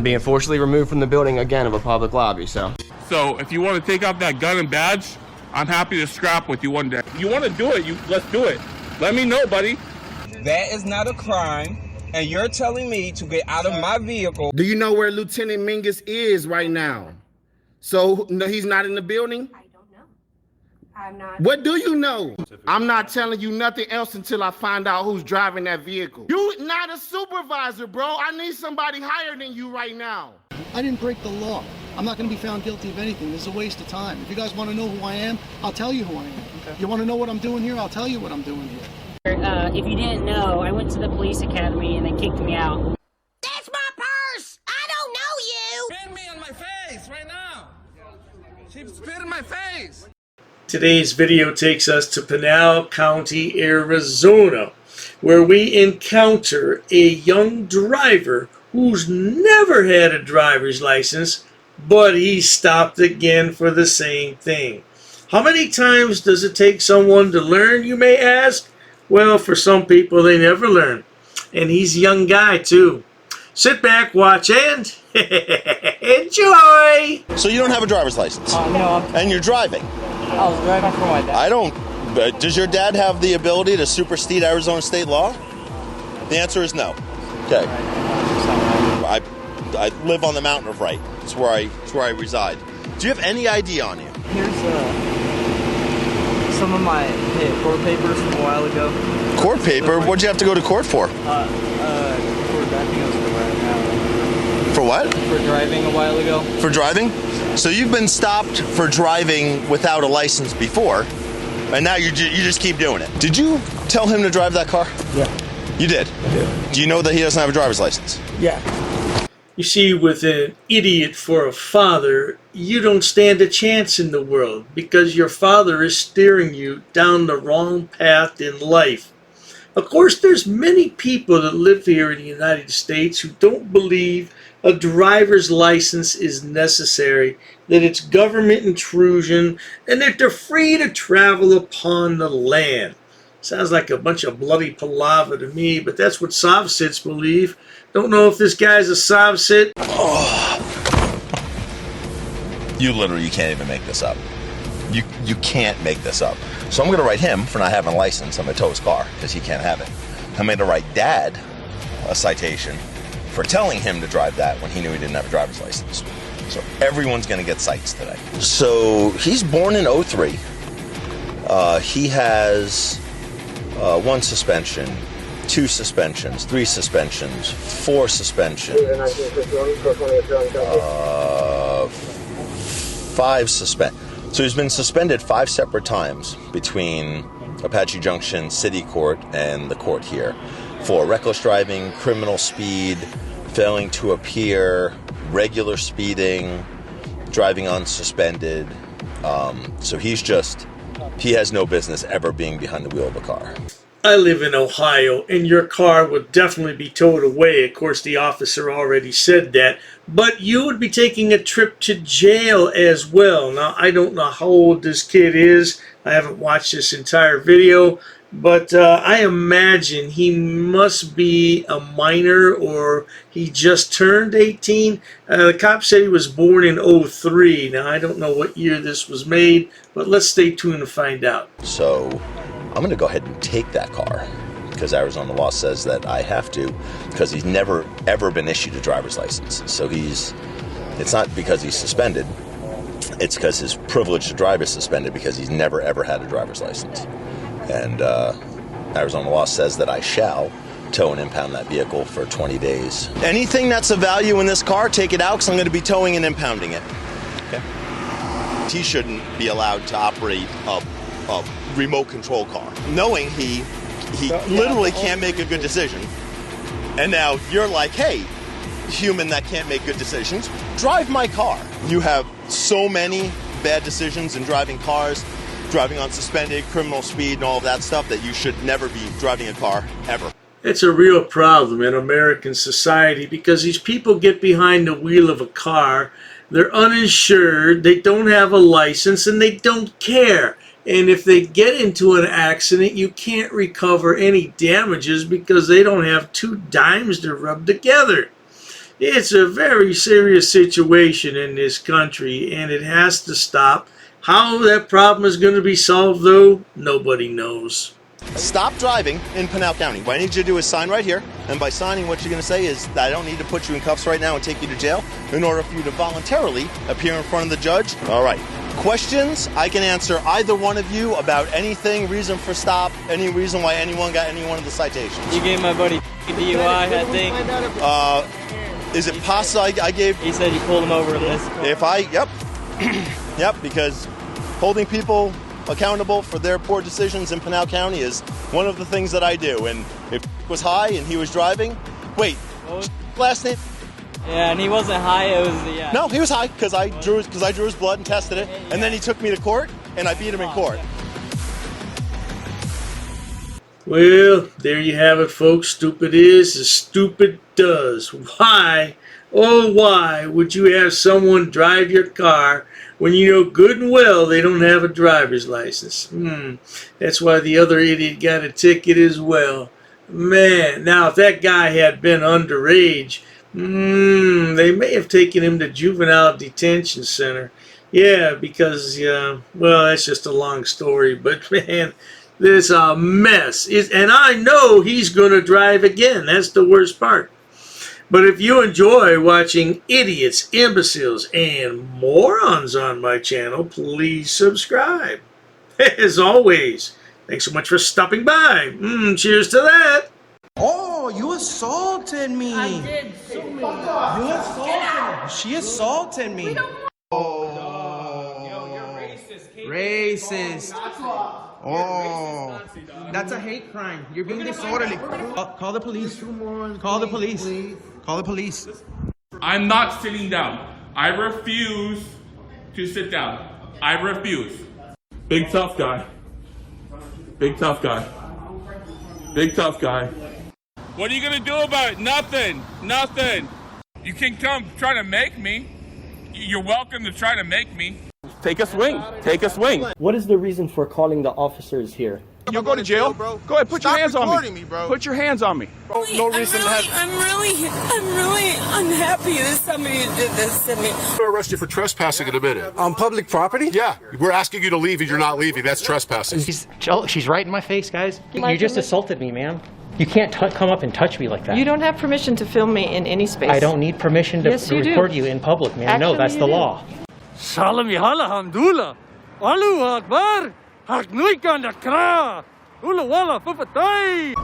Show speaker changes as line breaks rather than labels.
I'm being forcibly removed from the building again of a public lobby, so.
So if you want to take off that gun and badge, I'm happy to scrap with you one day. You want to do it, let's do it. Let me know, buddy.
That is not a crime, and you're telling me to get out of my vehicle.
Do you know where Lieutenant Mingus is right now? So no, he's not in the building?
I don't know. I'm not.
What do you know? I'm not telling you nothing else until I find out who's driving that vehicle. You not a supervisor, bro. I need somebody higher than you right now.
I didn't break the law. I'm not going to be found guilty of anything. This is a waste of time. If you guys want to know who I am, I'll tell you who I am. Okay. You want to know what I'm doing here? I'll tell you what I'm doing here.
If you didn't know, I went to the police academy and they kicked me out.
That's my purse! I don't know you!
Spit me on my face right now! She spit in my face!
Today's video takes us to Pinal County, Arizona, where we encounter a young driver who's never had a driver's license, but he stopped again for the same thing. How many times does it take someone to learn, you may ask? Well, for some people, they never learn. And he's a young guy, too. Sit back, watch, and enjoy!
So you don't have a driver's license?
No.
And you're driving?
I was driving for my dad.
I don't... Does your dad have the ability to supersede Arizona state law? The answer is no. Okay. I live on the mountain of right. It's where I reside. Do you have any ID on you?
Here's some of my court papers from a while ago.
Court paper? What'd you have to go to court for?
For driving a while ago.
For what?
For driving a while ago.
For driving? So you've been stopped for driving without a license before, and now you just keep doing it. Did you tell him to drive that car?
Yeah.
You did?
Yeah.
Do you know that he doesn't have a driver's license?
Yeah.
You see, with an idiot for a father, you don't stand a chance in the world because your father is steering you down the wrong path in life. Of course, there's many people that live here in the United States who don't believe a driver's license is necessary, that it's government intrusion, and that they're free to travel upon the land. Sounds like a bunch of bloody palaver to me, but that's what Sovsits believe. Don't know if this guy's a Sovsit.
Oh. You literally can't even make this up. You can't make this up. So I'm going to write him for not having a license. I'm going to tow his car because he can't have it. I'm going to write Dad a citation for telling him to drive that when he knew he didn't have a driver's license. So everyone's going to get cites today. So he's born in 03. He has 1 suspension, 2 suspensions, 3 suspensions, 4 suspensions, 5 suspend. So he's been suspended 5 separate times between Apache Junction City Court and the court here for reckless driving, criminal speed, failing to appear, regular speeding, driving unsuspended. So he has no business ever being behind the wheel of a car.
I live in Ohio, and your car would definitely be towed away. Of course, the officer already said that. But you would be taking a trip to jail as well. Now, I don't know how old this kid is. I haven't watched this entire video. But I imagine he must be a minor or he just turned 18. The cop said he was born in 03. Now, I don't know what year this was made, but let's stay tuned to find out.
So I'm going to go ahead and take that car because Arizona law says that I have to, because he's never, ever been issued a driver's license. So it's not because he's suspended. It's because his privilege to drive is suspended because he's never, ever had a driver's license. And Arizona law says that I shall tow and impound that vehicle for 20 days. Anything that's of value in this car, take it out because I'm going to be towing and impounding it. Okay. He shouldn't be allowed to operate a remote control car, knowing he literally can't make a good decision. And now you're like, hey, human that can't make good decisions, drive my car. You have so many bad decisions in driving cars, driving on suspended, criminal speed, and all of that stuff that you should never be driving a car ever.
It's a real problem in American society because these people get behind the wheel of a car, they're uninsured, they don't have a license, and they don't care. And if they get into an accident, you can't recover any damages because they don't have 2 dimes to rub together. It's a very serious situation in this country, and it has to stop. How that problem is going to be solved, though, nobody knows.
Stop driving in Pinal County. What I need you to do is sign right here. And by signing, what you're going to say is that I don't need to put you in cuffs right now and take you to jail in order for you to voluntarily appear in front of the judge. All right. Questions? I can answer either one of you about anything, reason for stop, any reason why anyone got any one of the citations.
You gave my buddy DUI, I think.
Is it possible I gave...
He said you pulled him over in this.
If I... Yep. Yep, because holding people accountable for their poor decisions in Pinal County is one of the things that I do. And if it was high and he was driving... Wait, last name?
Yeah, and he wasn't high, it was... Yeah.
No, he was high because I drew his blood and tested it. And then he took me to court, and I beat him in court.
Well, there you have it, folks. Stupid is as stupid does. Why, oh why, would you have someone drive your car when you know good and well they don't have a driver's license? That's why the other idiot got a ticket as well. Man, now if that guy had been underage, they may have taken him to juvenile detention center. Yeah, because, well, that's just a long story, but man, this is a mess. And I know he's going to drive again. That's the worst part. But if you enjoy watching idiots, imbeciles, and morons on my channel, please subscribe. As always, thanks so much for stopping by. Cheers to that.
Oh, you assaulted me.
I did so many.
You assaulted me. She assaulted me.
Yo, you're racist.
Racist. Oh, that's a hate crime. You're being disorderly. Call the police. Call the police. Call the police.
I'm not sitting down. I refuse to sit down. I refuse. Big tough guy. Big tough guy. Big tough guy. What are you gonna do about it? Nothing. Nothing. You can come try to make me. You're welcome to try to make me. Take a swing. Take a swing.
What is the reason for calling the officers here?
You'll go to jail, bro. Go ahead, put your hands on me.
Bro.
Put your hands on me.
No reason to have... I'm really unhappy that somebody did this to me.
I'm going to arrest you for trespassing in a minute.
On public property?
Yeah, we're asking you to leave and you're not leaving. That's trespassing.
She's right in my face, guys. You just assaulted me, ma'am. You can't come up and touch me like that.
You don't have permission to film me in any space.
I don't need permission to record you in public, ma'am. No, that's the law.
Salam yahala hamdullah. Allahu akbar. Haknuikan dakra. Ula wala fufatay.